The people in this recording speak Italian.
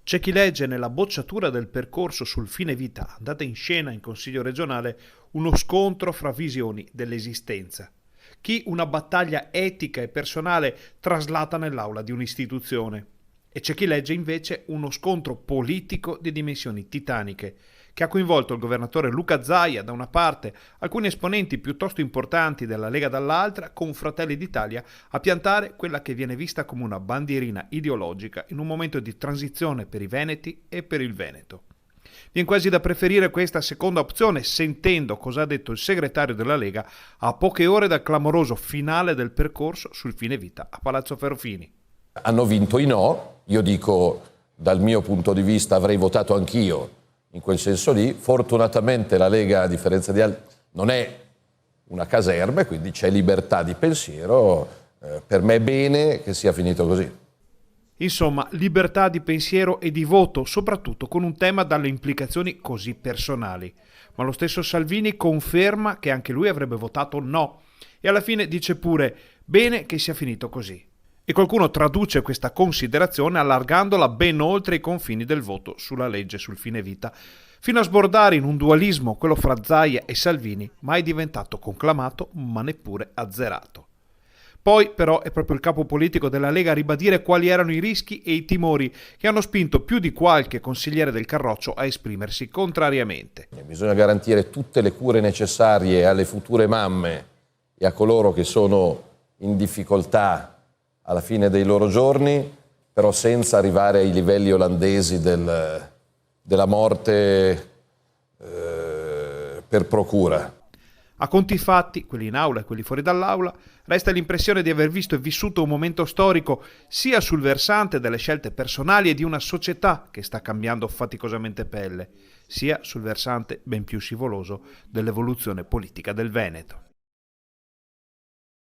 C'è chi legge nella bocciatura del percorso sul fine vita, andata in scena in Consiglio regionale, uno scontro fra visioni dell'esistenza. Chi una battaglia etica e personale traslata nell'aula di un'istituzione. E c'è chi legge invece uno scontro politico di dimensioni titaniche, che ha coinvolto il governatore Luca Zaia da una parte, alcuni esponenti piuttosto importanti della Lega dall'altra, con Fratelli d'Italia a piantare quella che viene vista come una bandierina ideologica in un momento di transizione per i veneti e per il Veneto. Viene quasi da preferire questa seconda opzione, sentendo cosa ha detto il segretario della Lega a poche ore dal clamoroso finale del percorso sul fine vita a Palazzo Ferrofini. Hanno vinto i no, io dico dal mio punto di vista avrei votato anch'io in quel senso lì. Fortunatamente la Lega, a differenza di altri, non è una caserma, quindi c'è libertà di pensiero. Per me è bene che sia finito così. Insomma, libertà di pensiero e di voto, soprattutto con un tema dalle implicazioni così personali. Ma lo stesso Salvini conferma che anche lui avrebbe votato no e alla fine dice pure bene che sia finito così. E qualcuno traduce questa considerazione allargandola ben oltre i confini del voto sulla legge sul fine vita, fino a sbordare in un dualismo, quello fra Zaia e Salvini, mai diventato conclamato ma neppure azzerato. Poi però è proprio il capo politico della Lega a ribadire quali erano i rischi e i timori che hanno spinto più di qualche consigliere del Carroccio a esprimersi contrariamente. Bisogna garantire tutte le cure necessarie alle future mamme e a coloro che sono in difficoltà alla fine dei loro giorni, però senza arrivare ai livelli olandesi della morte per procura. A conti fatti, quelli in aula e quelli fuori dall'aula, resta l'impressione di aver visto e vissuto un momento storico sia sul versante delle scelte personali e di una società che sta cambiando faticosamente pelle, sia sul versante ben più scivoloso dell'evoluzione politica del Veneto.